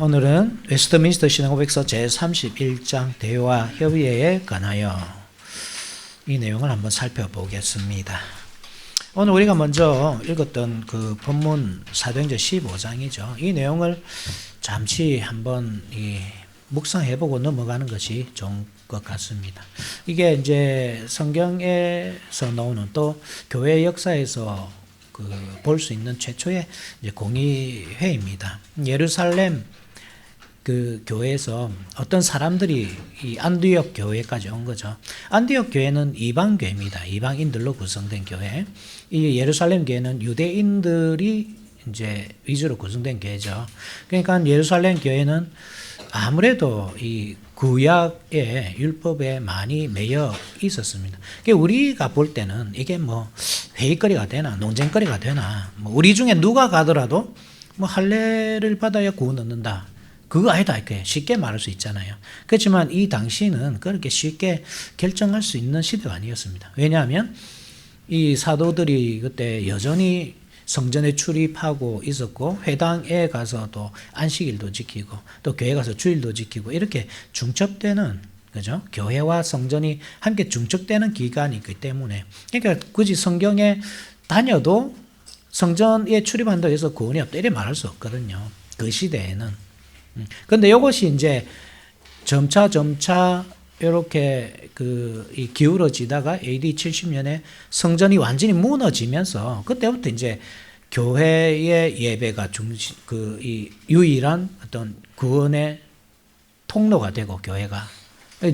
오늘은 웨스트민스터 신앙고백서 제31장 대화 협의회에 관하여 이 내용을 한번 살펴보겠습니다. 오늘 우리가 먼저 읽었던 그 본문 사도행전 15장이죠. 이 내용을 잠시 한번 묵상해보고 넘어가는 것이 좋은 것 같습니다. 이게 이제 성경에서 나오는 또 교회 역사에서 볼 수 있는 최초의 이제 공의회입니다. 예루살렘 그 교회에서 어떤 사람들이 이 안디옥 교회까지 온 거죠. 안디옥 교회는 이방 교회입니다. 이방인들로 구성된 교회. 이 예루살렘 교회는 유대인들이 이제 위주로 구성된 교회죠. 그러니까 예루살렘 교회는 아무래도 이 구약의 율법에 많이 매여 있었습니다. 우리가 볼 때는 이게 뭐 회의거리가 되나 논쟁거리가 되나 뭐 우리 중에 누가 가더라도 뭐 할례를 받아야 구원 얻는다. 그거 아니다 이렇게 쉽게 말할 수 있잖아요. 그렇지만 이 당시는 그렇게 쉽게 결정할 수 있는 시대가 아니었습니다. 왜냐하면 이 사도들이 그때 여전히 성전에 출입하고 있었고 회당에 가서도 안식일도 지키고 또 교회 가서 주일도 지키고 이렇게 중첩되는 그죠? 교회와 성전이 함께 중첩되는 기간이 있기 때문에 그러니까 굳이 성경에 다녀도 성전에 출입한다고 해서 구원이 없다 이렇게 말할 수 없거든요. 그 시대에는. 그런데 이것이 이제 점차 이렇게 이 기울어지다가 AD 70년에 성전이 완전히 무너지면서 그때부터 이제 교회의 예배가 이 유일한 어떤 구원의 통로가 되고 교회가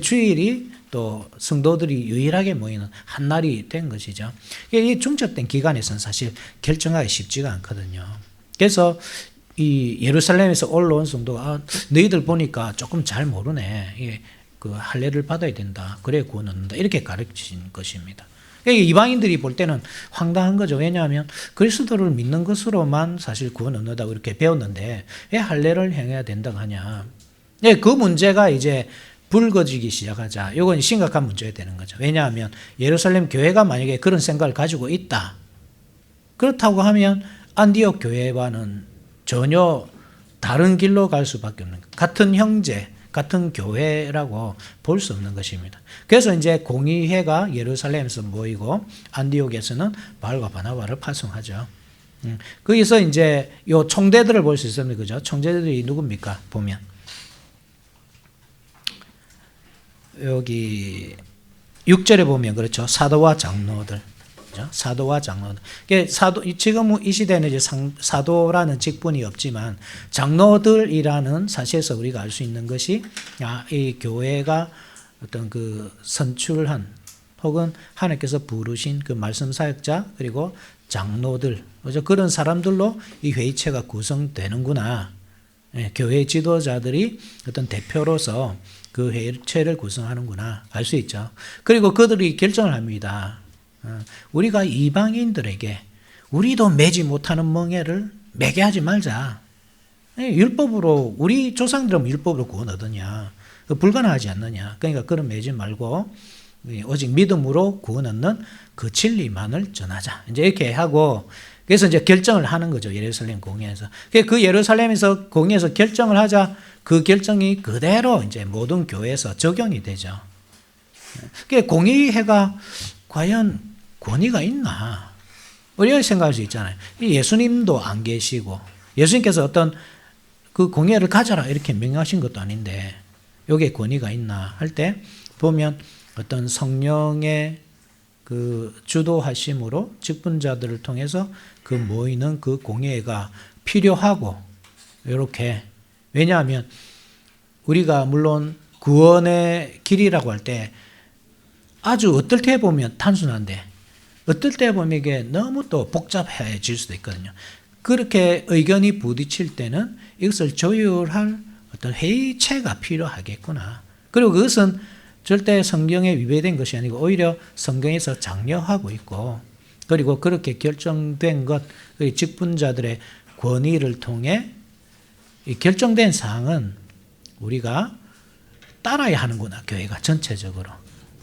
주일이 또 성도들이 유일하게 모이는 한 날이 된 것이죠. 이 중첩된 기간에서는 사실 결정하기 쉽지가 않거든요. 그래서 이 예루살렘에서 올라온 성도가 너희들 보니까 조금 잘 모르네. 그 할례를 받아야 된다. 그래 구원 얻는다. 이렇게 가르친 것입니다. 이방인들이 볼 때는 황당한 거죠. 왜냐하면 그리스도를 믿는 것으로만 사실 구원 얻는다고 이렇게 배웠는데 왜 할례를 행해야 된다고 하냐. 그 문제가 이제 불거지기 시작하자. 이건 심각한 문제가 되는 거죠. 왜냐하면 예루살렘 교회가 만약에 그런 생각을 가지고 있다. 그렇다고 하면 안디옥 교회와는 전혀 다른 길로 갈 수밖에 없는 거예요. 같은 형제, 같은 교회라고 볼 수 없는 것입니다. 그래서 이제 공의회가 예루살렘에서 모이고 안디옥에서는 바울과 바나바를 파송하죠. 거기서 이제 요 총대들을 볼 수 있습니다. 그죠? 총대들이 누굽니까? 보면 여기 6절에 보면 그렇죠. 사도와 장로들. 사도와 장로들. 지금 이 시대는 이제 사도라는 직분이 없지만 장로들이라는 사실에서 우리가 알 수 있는 것이 이 교회가 어떤 그 선출한 혹은 하나님께서 부르신 그 말씀 사역자 그리고 장로들 그죠? 그런 사람들로 이 회의체가 구성되는구나. 교회 지도자들이 어떤 대표로서 그 회의체를 구성하는구나 알 수 있죠. 그리고 그들이 결정을 합니다. 우리가 이방인들에게 우리도 매지 못하는 멍에를 매게 하지 말자. 율법으로 우리 조상들은 율법으로 구원 얻느냐. 불가능하지 않느냐. 그러니까 그런 매지 말고 오직 믿음으로 구원 얻는 그 진리만을 전하자. 이제 이렇게 하고 그래서 이제 결정을 하는 거죠. 예루살렘 공회에서. 그 예루살렘에서 공회에서 결정을 하자 그 결정이 그대로 이제 모든 교회에서 적용이 되죠. 공의회가 과연 권위가 있나? 우리가 생각할 수 있잖아요. 예수님도 안 계시고 예수님께서 어떤 그 공의회를 가져라 이렇게 명령하신 것도 아닌데 여기에 권위가 있나 할 때 보면 어떤 성령의 그 주도하심으로 직분자들을 통해서 그 모이는 그 공의회가 필요하고 이렇게 왜냐하면 우리가 물론 구원의 길이라고 할 때 아주 어떨 때 보면 단순한데 어떨 때 보면 이게 너무 또 복잡해질 수도 있거든요. 그렇게 의견이 부딪힐 때는 이것을 조율할 어떤 회의체가 필요하겠구나. 그리고 그것은 절대 성경에 위배된 것이 아니고 오히려 성경에서 장려하고 있고 그리고 그렇게 결정된 것, 직분자들의 권위를 통해 결정된 사항은 우리가 따라야 하는구나. 교회가 전체적으로.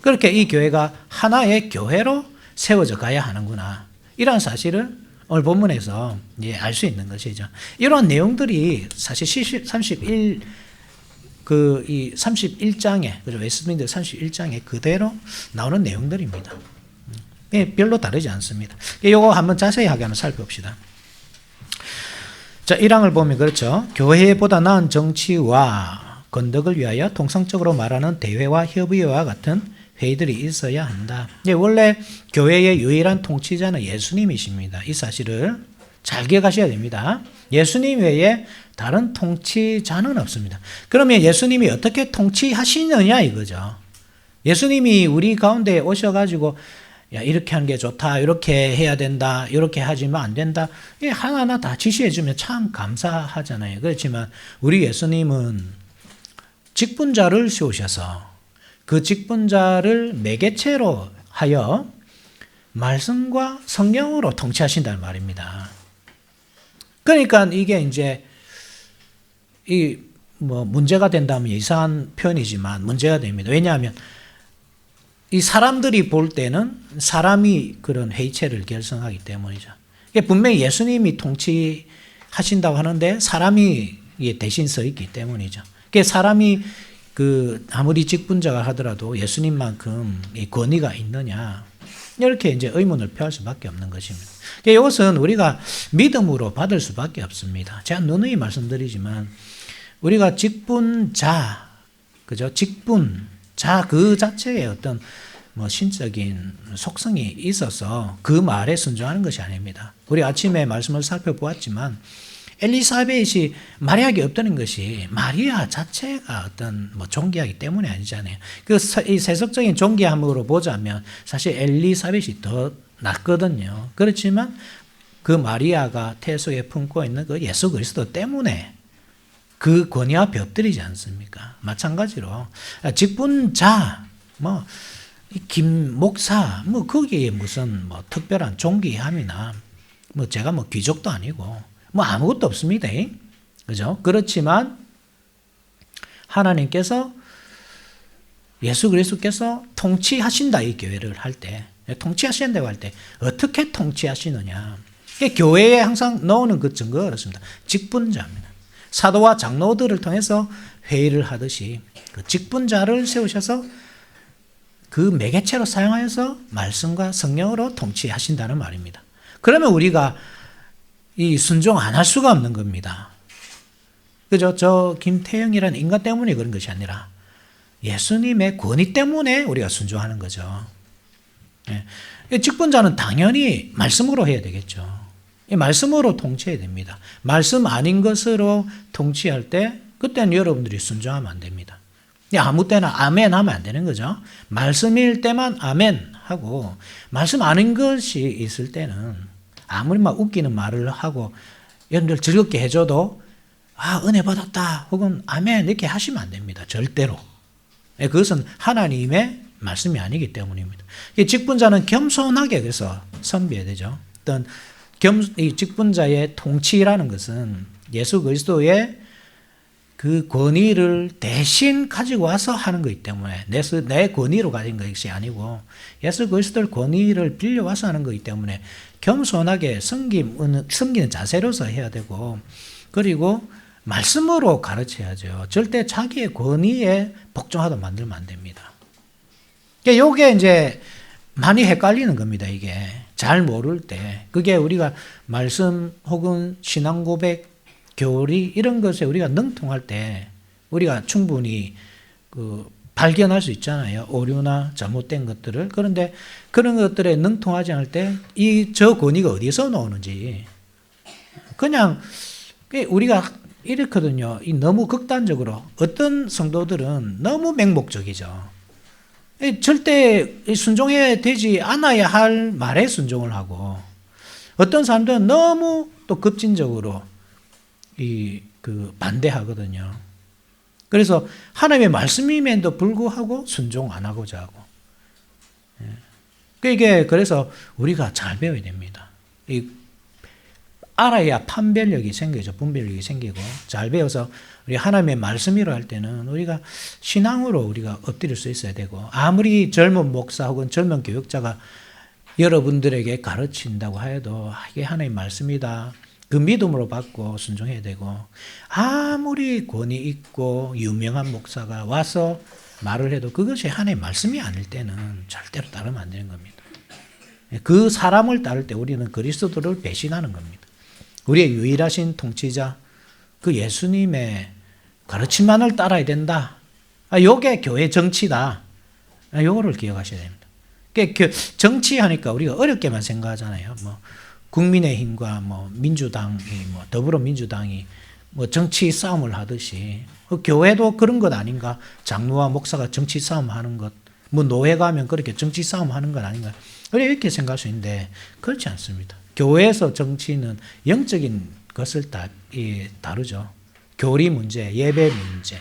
그렇게 이 교회가 하나의 교회로 세워져 가야 하는구나. 이런 사실을 오늘 본문에서 알 수 있는 것이죠. 이러한 내용들이 사실 31장에, 그죠? 웨스트민스터 31장에 그대로 나오는 내용들입니다. 별로 다르지 않습니다. 이거 한번 자세하게 한번 살펴봅시다. 자, 1항을 보면 그렇죠. 교회보다 나은 정치와 건덕을 위하여 통상적으로 말하는 대회와 협의회와 같은 회의들이 있어야 한다. 원래 교회의 유일한 통치자는 예수님이십니다. 이 사실을 잘 기억하셔야 됩니다. 예수님 외에 다른 통치자는 없습니다. 그러면 예수님이 어떻게 통치하시느냐 이거죠. 예수님이 우리 가운데 오셔가지고 야, 이렇게 하는 게 좋다, 이렇게 해야 된다, 이렇게 하지만 안 된다, 하나하나 다 지시해주면 참 감사하잖아요. 그렇지만 우리 예수님은 직분자를 세우셔서 그 직분자를 매개체로 하여 말씀과 성령으로 통치하신다는 말입니다. 그러니까 이게 이제 문제가 된다면 이상한 표현이지만 문제가 됩니다. 왜냐하면 이 사람들이 볼 때는 사람이 그런 회의체를 결성하기 때문이죠. 분명히 예수님이 통치하신다고 하는데 사람이 대신 서 있기 때문이죠. 사람이 아무리 직분자가 하더라도 예수님만큼 이 권위가 있느냐, 이렇게 이제 의문을 표할 수밖에 없는 것입니다. 이것은 우리가 믿음으로 받을 수밖에 없습니다. 제가 누누이 말씀드리지만 우리가 직분자, 그죠? 직분자 그 자체의 어떤 신적인 속성이 있어서 그 말에 순종하는 것이 아닙니다. 우리 아침에 말씀을 살펴보았지만 엘리사벳이 마리아에게 없다는 것이 마리아 자체가 어떤 존귀하기 때문이 아니잖아요. 이 세속적인 존귀함으로 보자면 사실 엘리사벳이 더 낫거든요. 그렇지만 그 마리아가 태속에 품고 있는 그 예수 그리스도 때문에 그 권위 앞에 엎드리지 않습니까? 마찬가지로 직분자, 김 목사, 거기에 무슨 특별한 존귀함이나 제가 귀족도 아니고 아무것도 없습니다. 그죠? 그렇지만 하나님께서 예수 그리스도께서 통치하신다, 이 교회를 할 때, 통치하신다고 할 때 어떻게 통치하시느냐? 교회에 항상 넣는 그 증거가 그렇습니다. 직분자입니다. 사도와 장로들을 통해서 회의를 하듯이 그 직분자를 세우셔서 그 매개체로 사용하여서 말씀과 성령으로 통치하신다는 말입니다. 그러면 우리가 이 순종 안 할 수가 없는 겁니다. 그죠? 저 김태형이라는 인간 때문에 그런 것이 아니라 예수님의 권위 때문에 우리가 순종하는 거죠. 직분자는 당연히 말씀으로 해야 되겠죠. 말씀으로 통치해야 됩니다. 말씀 아닌 것으로 통치할 때 그때는 여러분들이 순종하면 안 됩니다. 아무 때나 아멘 하면 안 되는 거죠. 말씀일 때만 아멘 하고 말씀 아닌 것이 있을 때는 아무리 웃기는 말을 하고 여러분들 즐겁게 해줘도 은혜 받았다 혹은 아멘 이렇게 하시면 안 됩니다. 절대로. 그것은 하나님의 말씀이 아니기 때문입니다. 직분자는 겸손하게 그래서 섬겨야 되죠. 어떤 이 직분자의 통치라는 것은 예수 그리스도의 그 권위를 대신 가지고 와서 하는 것이기 때문에 내 권위로 가진 것이 아니고 예수 그리스도의 권위를 빌려와서 하는 것이기 때문에 겸손하게 섬기는 자세로서 해야 되고, 그리고 말씀으로 가르쳐야죠. 절대 자기의 권위에 복종하도록 만들면 안 됩니다. 이게 이제 많이 헷갈리는 겁니다. 이게 잘 모를 때 그게 우리가 말씀 혹은 신앙 고백, 교리 이런 것에 우리가 능통할 때 우리가 충분히 발견할 수 있잖아요. 오류나 잘못된 것들을. 그런데 그런 것들에 능통하지 않을 때 저 권위가 어디서 나오는지 그냥 우리가 이렇거든요. 너무 극단적으로 어떤 성도들은 너무 맹목적이죠. 절대 순종해야 되지 않아야 할 말에 순종을 하고, 어떤 사람들은 너무 또 급진적으로 반대하거든요. 그래서 하나님의 말씀임에도 불구하고 순종 안 하고자 하고. 이게 그래서 우리가 잘 배워야 됩니다. 알아야 판별력이 생기죠. 분별력이 생기고 잘 배워서 우리 하나님의 말씀이라 할 때는 우리가 신앙으로 우리가 엎드릴 수 있어야 되고, 아무리 젊은 목사 혹은 젊은 교육자가 여러분들에게 가르친다고 해도 이게 하나님의 말씀이다. 그 믿음으로 받고 순종해야 되고, 아무리 권위 있고 유명한 목사가 와서 말을 해도 그것이 하나님의 말씀이 아닐 때는 절대로 따르면 안 되는 겁니다. 그 사람을 따를 때 우리는 그리스도를 배신하는 겁니다. 우리의 유일하신 통치자 그 예수님의 가르침만을 따라야 된다. 요게 교회 정치다. 요거를 기억하셔야 됩니다. 정치하니까 우리가 어렵게만 생각하잖아요. 뭐 국민의힘과 뭐 민주당이 뭐 더불어민주당이 뭐 정치 싸움을 하듯이 교회도 그런 것 아닌가? 장로와 목사가 정치 싸움 하는 것, 뭐 노회 가면 그렇게 정치 싸움 하는 것 아닌가? 이렇게 생각할 수 있는데 그렇지 않습니다. 교회에서 정치는 영적인 것을 다루죠. 교리 문제, 예배 문제,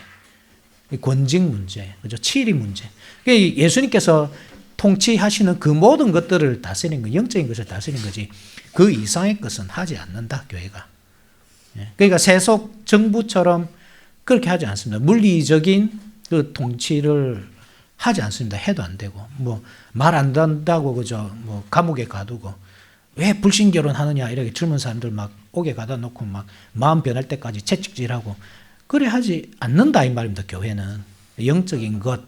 권직 문제, 그죠? 치리 문제. 예수님께서 통치하시는 그 모든 것들을 다스리는 거, 영적인 것을 다스리는 거지. 그 이상의 것은 하지 않는다, 교회가. 그러니까 세속 정부처럼 그렇게 하지 않습니다. 물리적인 그 통치를 하지 않습니다. 해도 안 되고, 뭐 말 안 된다고 그죠? 뭐 감옥에 가두고 왜 불신 결혼하느냐 이렇게 젊은 사람들 막 옥에 가다 놓고 막 마음 변할 때까지 채찍질하고 그래 하지 않는다 이 말입니다. 교회는 영적인 것,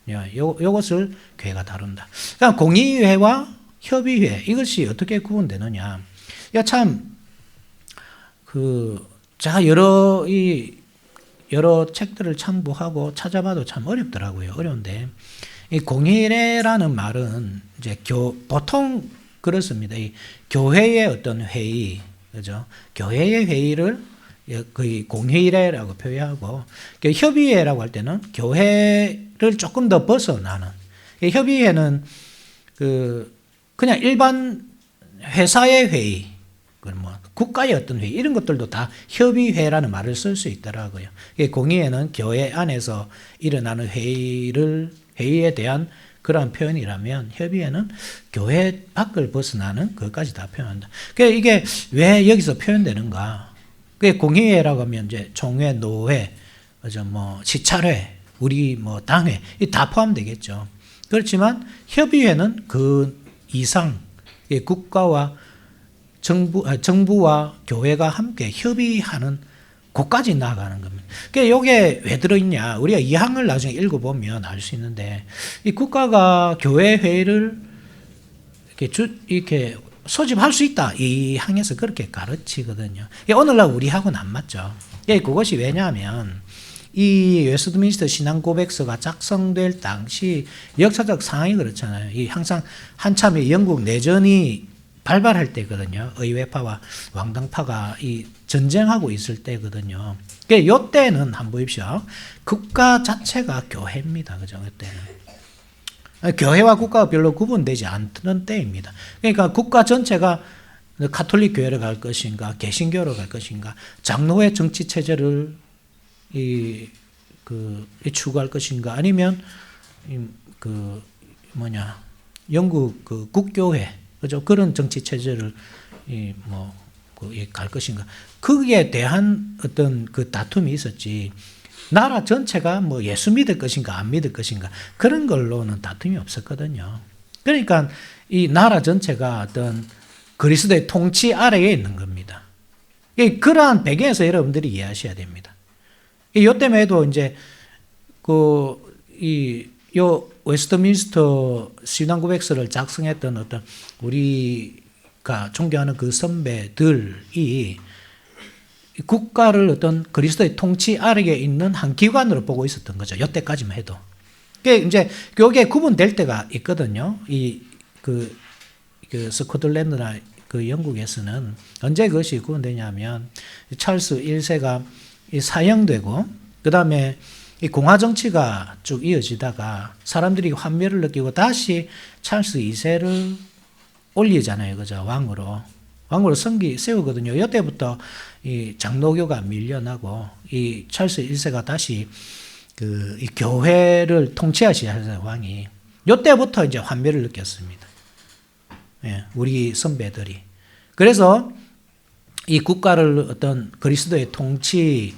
요것을 교회가 다룬다. 그러니까 공의회와 협의회 이것이 어떻게 구분되느냐? 참 제가 여러 책들을 참고하고 찾아봐도 참 어렵더라고요. 어려운데 이 공의회라는 말은 이제 보통 그렇습니다. 이 교회의 어떤 회의, 그죠? 교회의 회의를 거의 공회의라고 표현하고, 협의회라고 할 때는 교회를 조금 더 벗어나는. 협의회는 그냥 일반 회사의 회의, 뭐 국가의 어떤 회의 이런 것들도 다 협의회라는 말을 쓸 수 있더라고요. 공의회는 교회 안에서 일어나는 회의에 대한 그러한 표현이라면 협의회는 교회 밖을 벗어나는 그것까지 다 표현한다. 그러니까 이게 왜 여기서 표현되는가? 공의회라고 하면 이제 총회, 노회, 뭐 시찰회, 우리 뭐 당회 다 포함되겠죠. 그렇지만 협의회는 그 이상 국가와 정부와 교회가 함께 협의하는 곳까지 나아가는 겁니다. 그러니까 이게 왜 들어있냐? 우리가 2항을 나중에 읽어보면 알 수 있는데, 이 국가가 교회 회의를 이렇게 소집할 수 있다. 이 항에서 그렇게 가르치거든요. 오늘날 우리하고는 안 맞죠. 그것이 왜냐하면 이 웨스트민스터 신앙고백서가 작성될 당시 역사적 상황이 그렇잖아요. 이 항상 한참의 영국 내전이 발발할 때거든요. 의회파와 왕당파가 이 전쟁하고 있을 때거든요. 이때는 한번 보십시오. 국가 자체가 교회입니다. 그죠? 그때는. 교회와 국가가 별로 구분되지 않는 때입니다. 그러니까 국가 전체가 가톨릭 교회를 갈 것인가, 개신교로 갈 것인가, 장로회 정치 체제를 추구할 것인가, 아니면 영국 국교회, 그죠? 그런 정치 체제를 갈 것인가. 거기에 대한 어떤 그 다툼이 있었지. 나라 전체가 뭐 예수 믿을 것인가 안 믿을 것인가 그런 걸로는 다툼이 없었거든요. 그러니까 이 나라 전체가 어떤 그리스도의 통치 아래에 있는 겁니다. 그러한 배경에서 여러분들이 이해하셔야 됩니다. 이 때문에도 이제 웨스트민스터 신앙고백서를 작성했던 어떤 우리가 존경하는 그 선배들이 국가를 어떤 그리스도의 통치 아래에 있는 한 기관으로 보고 있었던 거죠. 이때까지만 해도. 이제 그게 구분될 때가 있거든요. 스코틀랜드나 그 영국에서는 언제 그것이 구분되냐면 찰스 1세가 사형되고 그 다음에 이 공화 정치가 쭉 이어지다가 사람들이 환멸을 느끼고 다시 찰스 2세를 올리잖아요. 그죠? 왕으로 성기 세우거든요. 이때부터 이 장로교가 밀려나고 이 찰스 1세가 다시 이 교회를 통치하시는 왕이 이때부터 이제 환멸을 느꼈습니다. 우리 선배들이. 그래서 이 국가를 어떤 그리스도의 통치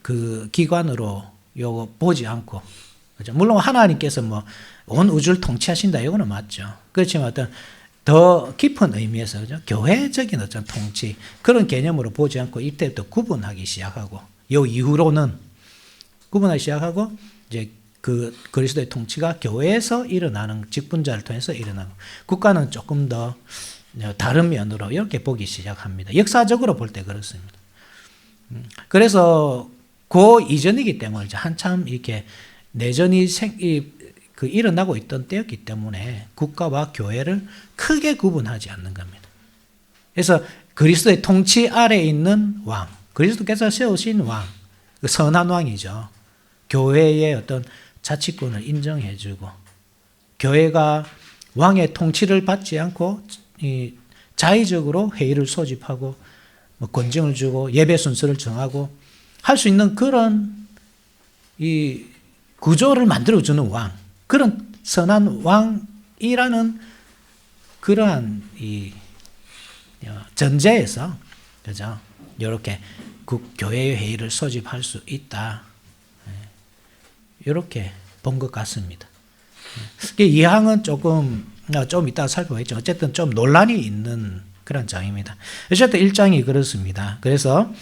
그 기관으로 요거 보지 않고, 그죠? 물론 하나님께서 뭐 온 우주를 통치하신다. 이거는 맞죠. 그렇지만 어떤 더 깊은 의미에서 그죠? 교회적인 어떤 통치 그런 개념으로 보지 않고 이때부터 구분하기 시작하고 요 이후로는 구분하기 시작하고 이제 그 그리스도의 통치가 교회에서 일어나는 직분자를 통해서 일어나고 국가는 조금 더 다른 면으로 이렇게 보기 시작합니다. 역사적으로 볼 때 그렇습니다. 그래서 그 이전이기 때문에 이제 한참 이렇게 내전이 일어나고 있던 때였기 때문에 국가와 교회를 크게 구분하지 않는 겁니다. 그래서 그리스도의 통치 아래에 있는 왕, 그리스도께서 세우신 왕, 그 선한 왕이죠. 교회의 어떤 자치권을 인정해주고 교회가 왕의 통치를 받지 않고 자의적으로 회의를 소집하고 권징을 주고 예배 순서를 정하고 할 수 있는 그런 이 구조를 만들어주는 왕, 그런 선한 왕이라는 그러한 이 전제에서 그죠? 이렇게 교회의 회의를 소집할 수 있다. 이렇게 본 것 같습니다. 이 항은 좀 이따가 살펴보겠죠. 어쨌든 좀 논란이 있는 그런 장입니다. 어쨌든 1장이 그렇습니다. 그래서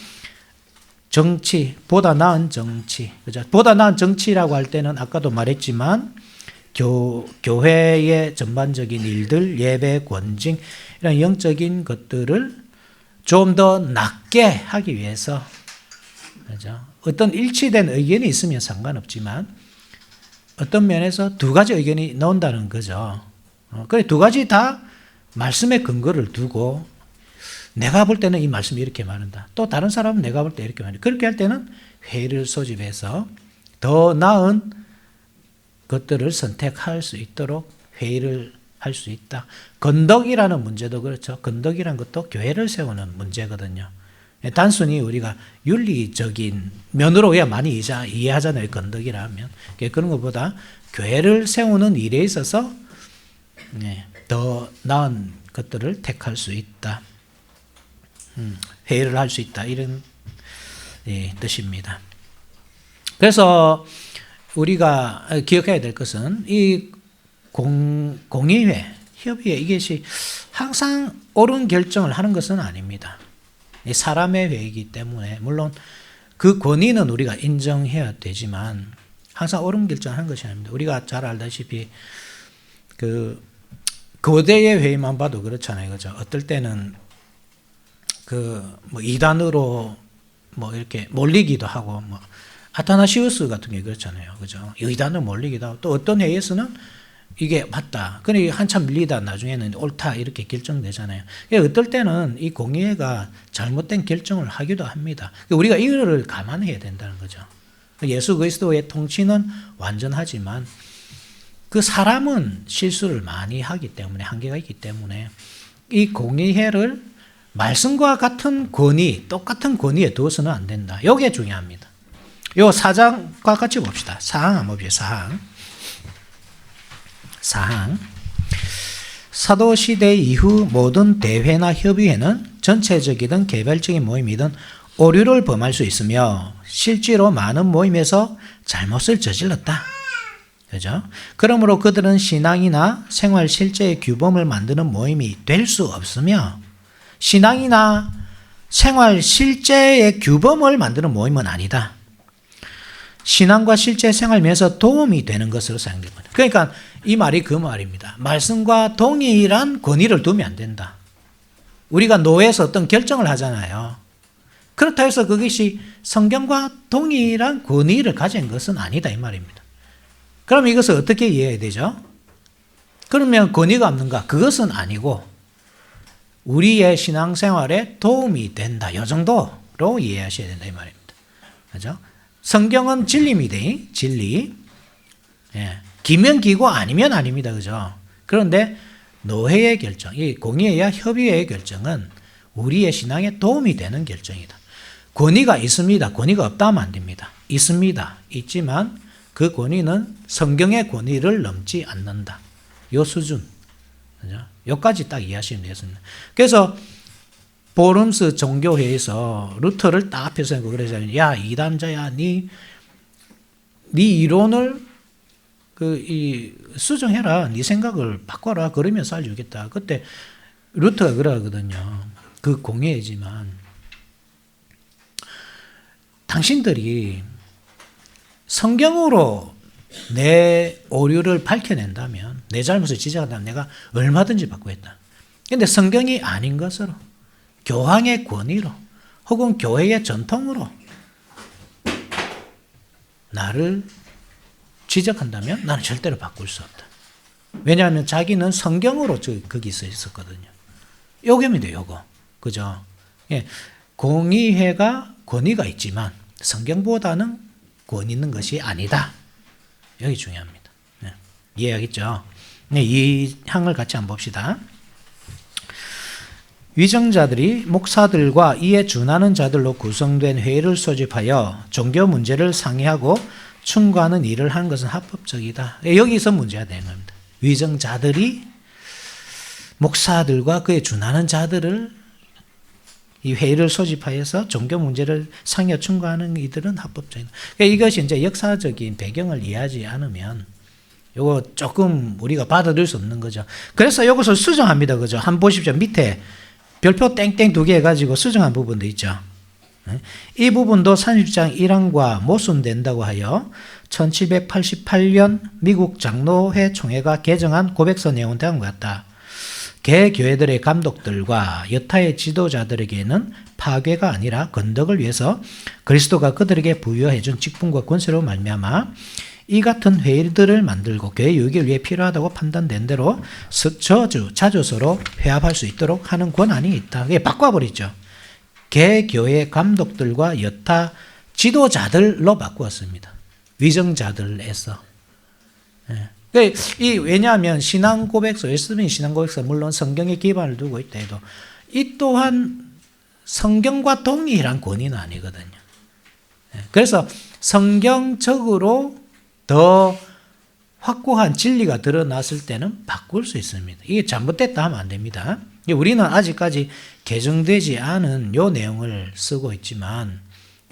정치, 보다 나은 정치. 그죠? 보다 나은 정치라고 할 때는 아까도 말했지만 교회의 전반적인 일들, 예배, 권징 이런 영적인 것들을 좀 더 낫게 하기 위해서 그죠? 어떤 일치된 의견이 있으면 상관없지만 어떤 면에서 두 가지 의견이 나온다는 거죠. 그래 두 가지 다 말씀의 근거를 두고 내가 볼 때는 이 말씀이 이렇게 말한다. 또 다른 사람은 내가 볼 때 이렇게 말한다. 그렇게 할 때는 회의를 소집해서 더 나은 것들을 선택할 수 있도록 회의를 할 수 있다. 건덕이라는 문제도 그렇죠. 건덕이라는 것도 교회를 세우는 문제거든요. 단순히 우리가 윤리적인 면으로 우리가 많이 이해하잖아요. 건덕이라 하면. 그런 것보다 교회를 세우는 일에 있어서 더 나은 것들을 택할 수 있다. 회의를 할 수 있다. 이런 뜻입니다. 그래서 우리가 기억해야 될 것은 이 공의회, 협의회 이것이 항상 옳은 결정을 하는 것은 아닙니다. 사람의 회의이기 때문에 물론 그 권위는 우리가 인정해야 되지만 항상 옳은 결정을 하는 것이 아닙니다. 우리가 잘 알다시피 그 거대의 회의만 봐도 그렇잖아요. 그죠? 어떨 때는 이단으로 이렇게 몰리기도 하고 아타나시우스 같은 게 그렇잖아요. 그죠? 이단으로 몰리기도 하고 또 어떤 회의에서는 이게 맞다. 그래 한참 밀리다 나중에는 옳다 이렇게 결정되잖아요. 어떨 때는 이 공의회가 잘못된 결정을 하기도 합니다. 우리가 이거를 감안해야 된다는 거죠. 예수 그리스도의 통치는 완전하지만 그 사람은 실수를 많이 하기 때문에 한계가 있기 때문에 이 공의회를 말씀과 같은 권위, 똑같은 권위에 두어서는 안 된다. 이게 중요합니다. 요 4장과 같이 봅시다. 사항 한번 봅시다. 사항. 사도시대 이후 모든 대회나 협의회는 전체적이든 개별적인 모임이든 오류를 범할 수 있으며 실제로 많은 모임에서 잘못을 저질렀다. 그죠? 그러므로 그들은 신앙이나 생활 실제의 규범을 만드는 모임이 될 수 없으며 신앙이나 생활 실제의 규범을 만드는 모임은 아니다. 신앙과 실제 생활 면에서 도움이 되는 것으로 사용됩니다. 그러니까 이 말이 그 말입니다. 말씀과 동일한 권위를 두면 안 된다. 우리가 노회에서 어떤 결정을 하잖아요. 그렇다 해서 그것이 성경과 동일한 권위를 가진 것은 아니다 이 말입니다. 그럼 이것을 어떻게 이해해야 되죠? 그러면 권위가 없는가? 그것은 아니고 우리의 신앙생활에 도움이 된다. 이 정도로 이해하셔야 된다 이 말입니다. 그죠? 성경은 진리입니다. 진리. 예. 기면 기고 아니면 아닙니다. 그죠? 그런데 노회의 결정, 이 공의회와 협의회의 결정은 우리의 신앙에 도움이 되는 결정이다. 권위가 있습니다. 권위가 없다 하면 안 됩니다. 있습니다. 있지만 그 권위는 성경의 권위를 넘지 않는다. 요 수준. 그죠? 요까지 딱 이해하시면 되겠습니다. 그래서 보름스 종교회에서 루터를 딱 앞에서 그래서 야 이단자야 네 이론을 이 수정해라. 네 생각을 바꿔라. 그러면 쌀 주겠다. 그때 루터가 그러거든요. 그 공예지만 당신들이 성경으로 내 오류를 밝혀낸다면, 내 잘못을 지적한다면 내가 얼마든지 바꾸겠다. 그런데 성경이 아닌 것으로, 교황의 권위로 혹은 교회의 전통으로 나를 지적한다면 나는 절대로 바꿀 수 없다. 왜냐하면 자기는 성경으로 거기서 있었거든요. 요겁니다, 요거. 그죠? 예, 공의회가 권위가 있지만 성경보다는 권위 있는 것이 아니다. 여기 중요합니다. 네. 이해하겠죠? 네, 이 항을 같이 한번 봅시다. 위정자들이 목사들과 이에 준하는 자들로 구성된 회의를 소집하여 종교 문제를 상의하고 충고하는 일을 하는 것은 합법적이다. 여기서 문제가 되는 겁니다. 위정자들이 목사들과 그에 준하는 자들을 이 회의를 소집하여서 종교 문제를 상의하고 충고하는 이들은 합법적이다. 그러니까 이것이 이제 역사적인 배경을 이해하지 않으면 요거 조금 우리가 받아들일 수 없는 거죠. 그래서 이것을 수정합니다. 그죠? 한번 보십시오. 밑에 별표 땡땡 2개 해가지고 수정한 부분도 있죠. 이 부분도 30장 1항과 모순된다고 하여 1788년 미국 장로회 총회가 개정한 고백서 내용은 다음과 같다. 개교회들의 감독들과 여타의 지도자들에게는 파괴가 아니라 건덕을 위해서 그리스도가 그들에게 부여해준 직분과 권세로 말미암아 이 같은 회의들을 만들고 교회 유익을 위해 필요하다고 판단된 대로 자주서로 회합할 수 있도록 하는 권한이 있다. 그게 바꿔버리죠. 개교회 감독들과 여타 지도자들로 바꾸었습니다. 위정자들에서. 왜냐하면 신앙고백서, 웨스트민스터 신앙고백서 물론 성경에 기반을 두고 있다 해도 이 또한 성경과 동일한 권위는 아니거든요. 그래서 성경적으로 더 확고한 진리가 드러났을 때는 바꿀 수 있습니다. 이게 잘못됐다 하면 안 됩니다. 우리는 아직까지 개정되지 않은 요 내용을 쓰고 있지만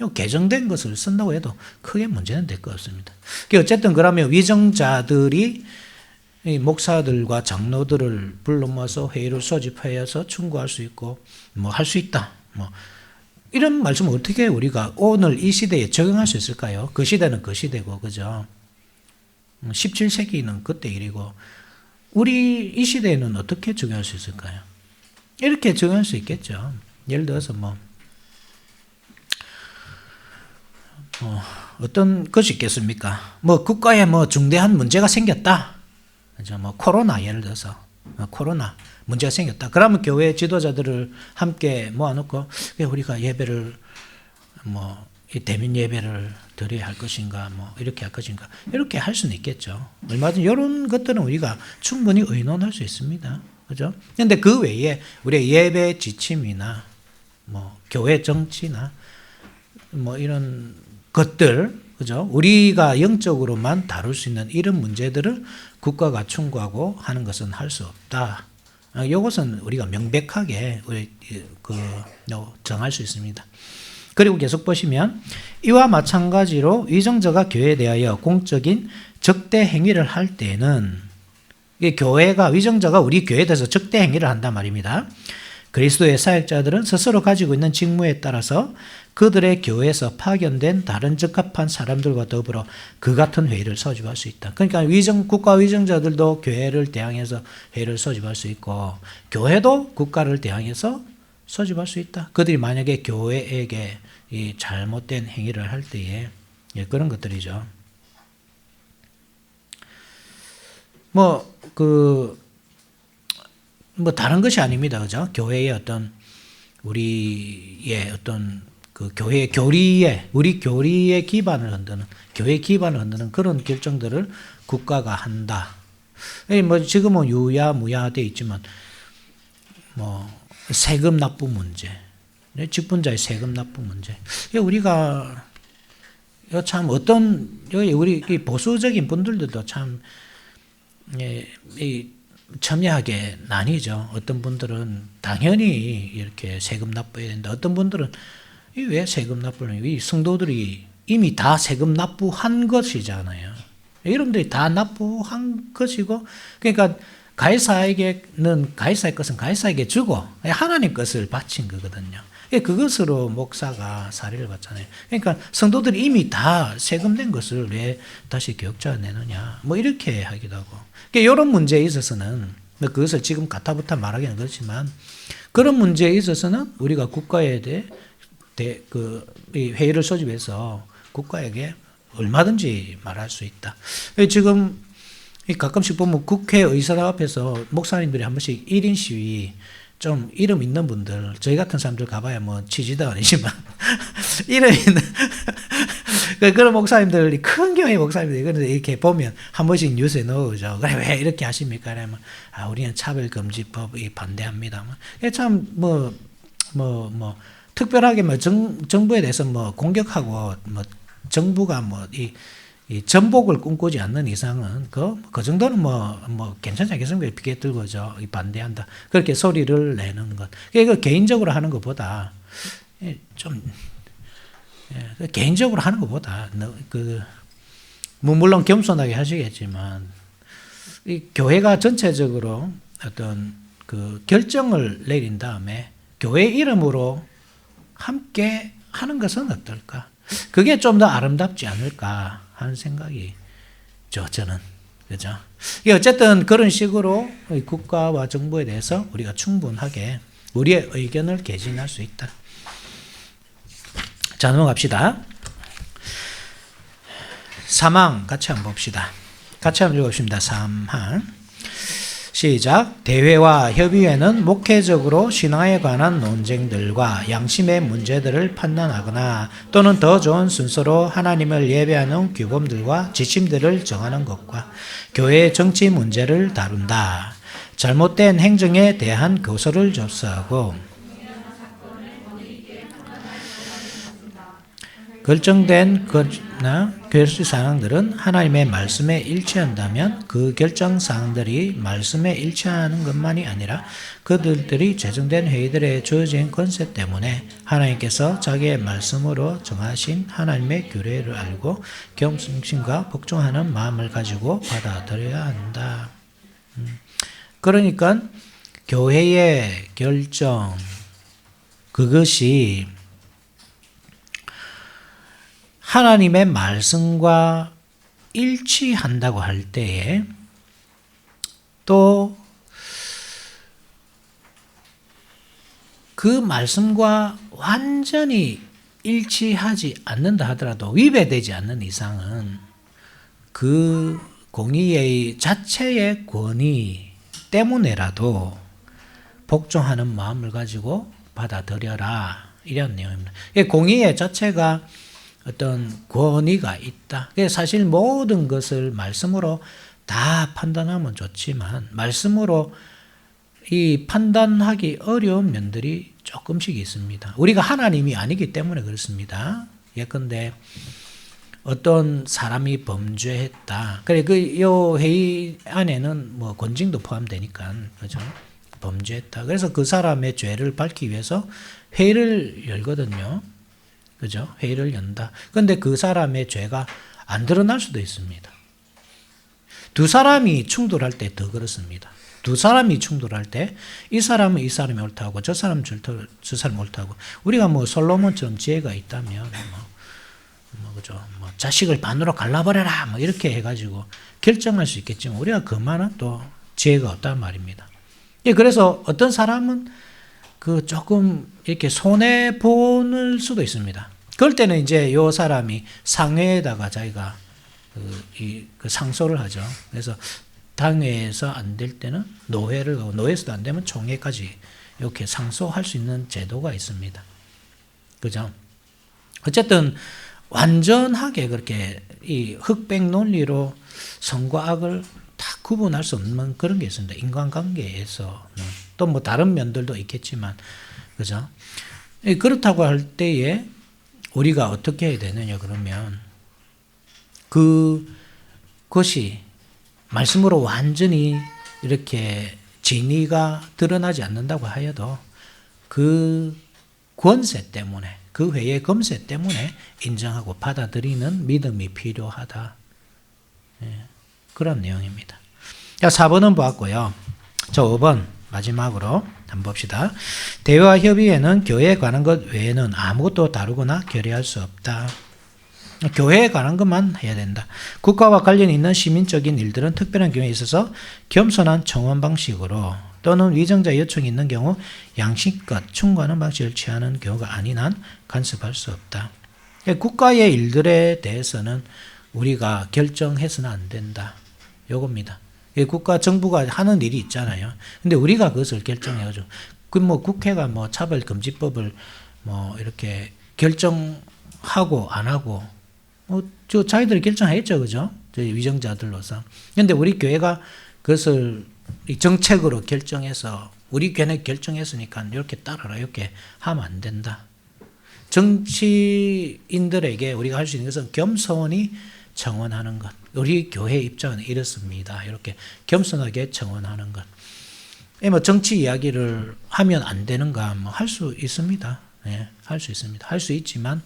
요 개정된 것을 쓴다고 해도 크게 문제는 될 것 없습니다. 어쨌든 그러면 위정자들이 목사들과 장로들을 불러 모아서 회의를 소집하여서 충고할 수 있고 뭐 할 수 있다. 뭐 이런 말씀을 어떻게 우리가 오늘 이 시대에 적용할 수 있을까요? 그 시대는 그 시대고, 그죠? 17세기는 그때 일이고 우리 이 시대에는 어떻게 적용할 수 있을까요? 이렇게 적용할 수 있겠죠. 예를 들어서 어떤 것이 있겠습니까? 국가에 중대한 문제가 생겼다. 그죠? 코로나 예를 들어서 코로나 문제가 생겼다. 그러면 교회 지도자들을 함께 모아놓고 우리가 예배를 대면 예배를 드려야 할 것인가, 이렇게 할 것인가, 이렇게 할 수는 있겠죠. 얼마든지 이런 것들은 우리가 충분히 의논할 수 있습니다. 그죠? 근데 그 외에 우리의 예배 지침이나, 교회 정치나, 이런 것들, 그죠? 우리가 영적으로만 다룰 수 있는 이런 문제들을 국가가 충고하고 하는 것은 할 수 없다. 이것은 우리가 명백하게 정할 수 있습니다. 그리고 계속 보시면 이와 마찬가지로 위정자가 교회에 대하여 공적인 적대 행위를 할 때는 위정자가 우리 교회에 대해서 적대 행위를 한단 말입니다. 그리스도의 사역자들은 스스로 가지고 있는 직무에 따라서 그들의 교회에서 파견된 다른 적합한 사람들과 더불어 그 같은 회의를 소집할 수 있다. 그러니까 국가 위정자들도 교회를 대항해서 회의를 소집할 수 있고 교회도 국가를 대항해서 소집할 수 있다. 그들이 만약에 교회에게 이 잘못된 행위를 할 때에 그런 것들이죠. 다른 것이 아닙니다. 그죠? 교회의 우리의 교회의 교리에, 우리 교리의 기반을 흔드는, 교회의 기반을 흔드는 그런 결정들을 국가가 한다. 지금은 유야무야 되어 있지만, 세금 납부 문제, 직분자의 세금 납부 문제. 우리가 참 우리 보수적인 분들도 참 첨예하게 나뉘죠. 어떤 분들은 당연히 이렇게 세금 납부해야 된다. 어떤 분들은 왜 세금 납부를 해요? 이 성도들이 이미 다 세금 납부한 것이잖아요. 여러분들이 다 납부한 것이고, 그러니까 가이사에게는 가이사의 것은 가이사에게 주고 하나님 것을 바친 거거든요. 그것으로 목사가 사례를 받잖아요. 그러니까 성도들이 이미 다 세금된 것을 왜 다시 교육자가 내느냐, 뭐 이렇게 하기도 하고. 이런 문제에 있어서는 그것을 지금 가타부타 말하기는 그렇지만, 그런 문제에 있어서는 우리가 국가에 대해 회의를 소집해서 국가에게 얼마든지 말할 수 있다. 지금 가끔씩 보면 국회의사당 앞에서 목사님들이 한 번씩 1인 시위, 좀 이름 있는 분들, 저희 같은 사람들 가봐야 뭐 취지도 아니지만 이름 있는 그런 목사님들이, 큰 교회 목사님들이 이렇게 보면 한 번씩 뉴스에 넣어오죠. 그래, 왜 이렇게 하십니까? 그러면 우리는 차별금지법이 반대합니다. 참 특별하게 정부에 대해서 공격하고 정부가 이 전복을 꿈꾸지 않는 이상은 그 정도는 괜찮지 않겠습니까? 피켓 들고죠. 반대한다. 그렇게 소리를 내는 것. 그러니까 개인적으로 하는 것보다 개인적으로 하는 것보다 물론 겸손하게 하시겠지만, 이 교회가 전체적으로 어떤 결정을 내린 다음에 교회 이름으로 함께 하는 것은 어떨까? 그게 좀 더 아름답지 않을까 하는 생각이 저는. 그죠? 어쨌든 그런 식으로 국가와 정부에 대해서 우리가 충분하게 우리의 의견을 개진할 수 있다. 자, 넘어갑시다. 사망 같이 한번 봅시다. 같이 한번 읽어봅시다. 사망. 시작. 대회와 협의회는 목회적으로 신앙에 관한 논쟁들과 양심의 문제들을 판단하거나 또는 더 좋은 순서로 하나님을 예배하는 규범들과 지침들을 정하는 것과 교회의 정치 문제를 다룬다. 잘못된 행정에 대한 교서를 접수하고 결정된 결정 사항들은 하나님의 말씀에 일치한다면 그 결정 사항들이 말씀에 일치하는 것만이 아니라 그들이 제정된 회의들에 주어진 권세 때문에 하나님께서 자기의 말씀으로 정하신 하나님의 규례를 알고 겸손심과 복종하는 마음을 가지고 받아들여야 한다. 그러니까 교회의 결정, 그것이 하나님의 말씀과 일치한다고 할 때에, 또 그 말씀과 완전히 일치하지 않는다 하더라도 위배되지 않는 이상은 그 공의의 자체의 권위 때문에라도 복종하는 마음을 가지고 받아들여라, 이런 내용입니다. 공의의 자체가 어떤 권위가 있다. 사실 모든 것을 말씀으로 다 판단하면 좋지만 말씀으로 이 판단하기 어려운 면들이 조금씩 있습니다. 우리가 하나님이 아니기 때문에 그렇습니다. 예컨대 어떤 사람이 범죄했다. 그래, 요 회의 안에는 권징도 포함되니까, 그죠? 범죄했다. 그래서 그 사람의 죄를 밝히기 위해서 회의를 열거든요. 그죠? 회의를 연다. 그런데 그 사람의 죄가 안 드러날 수도 있습니다. 두 사람이 충돌할 때 더 그렇습니다. 두 사람이 충돌할 때 이 사람은 이 사람이 옳다고 저 사람은 저 사람이 옳다고, 우리가 솔로몬처럼 지혜가 있다면 그죠? 자식을 반으로 갈라버려라 이렇게 해가지고 결정할 수 있겠지만 우리가 그만한 또 지혜가 없단 말입니다. 그래서 어떤 사람은 조금 이렇게 손해 보는 수도 있습니다. 그럴 때는 이제 요 사람이 상회에다가 자기가 상소를 하죠. 그래서 당회에서 안 될 때는 노회를 가고, 노회에서도 안 되면 총회까지 이렇게 상소할 수 있는 제도가 있습니다. 그죠? 어쨌든 완전하게 그렇게 이 흑백 논리로 선과 악을 다 구분할 수 없는 그런 게 있습니다. 인간관계에서는. 또 다른 면들도 있겠지만, 그죠? 그렇다고 할 때에 우리가 어떻게 해야 되느냐, 그러면 그것이 말씀으로 완전히 이렇게 진리가 드러나지 않는다고 하여도 그 권세 때문에, 그 회의 검세 때문에 인정하고 받아들이는 믿음이 필요하다. 그런 내용입니다. 자, 4번은 보았고요. 자, 5번 마지막으로 한번 봅시다. 대외와 협의회는 교회에 관한 것 외에는 아무것도 다루거나 결의할 수 없다. 교회에 관한 것만 해야 된다. 국가와 관련이 있는 시민적인 일들은 특별한 경우에 있어서 겸손한 청원 방식으로 또는 위정자 요청이 있는 경우 양심껏 충고하는 방식을 취하는 경우가 아닌 한 간섭할 수 없다. 국가의 일들에 대해서는 우리가 결정해서는 안 된다. 요겁니다. 국가 정부가 하는 일이 있잖아요. 근데 우리가 그것을 결정해가지고 국회가 차별금지법을 이렇게 결정하고 안 하고 저 자기들이 결정했죠, 그죠? 저희 위정자들로서. 근데 우리 교회가 그것을 정책으로 결정해서 우리 교회는 결정했으니까 이렇게 따라라 이렇게 하면 안 된다. 정치인들에게 우리가 할 수 있는 것은 겸손히 청원하는 것. 우리 교회 입장은 이렇습니다. 이렇게 겸손하게 청원하는 것. 정치 이야기를 하면 안 되는가? 할 수 있습니다. 할 수 있습니다. 할 수 있지만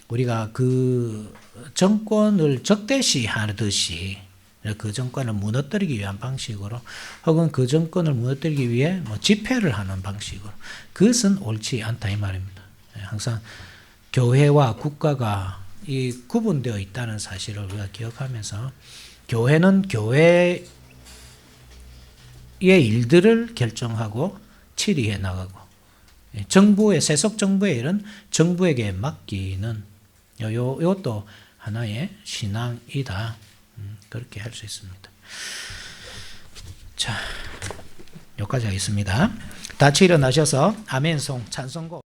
우리가 그 정권을 적대시하듯이 그 정권을 무너뜨리기 위한 방식으로 혹은 그 정권을 무너뜨리기 위해 집회를 하는 방식으로 그것은 옳지 않다 이 말입니다. 항상 교회와 국가가 이 구분되어 있다는 사실을 우리가 기억하면서 교회는 교회의 일들을 결정하고 처리해 나가고 정부의 세속 정부의 일은 정부에게 맡기는 이것도 하나의 신앙이다. 그렇게 할 수 있습니다. 자, 여기까지 하겠습니다. 같이 일어나셔서 아멘송 찬송곡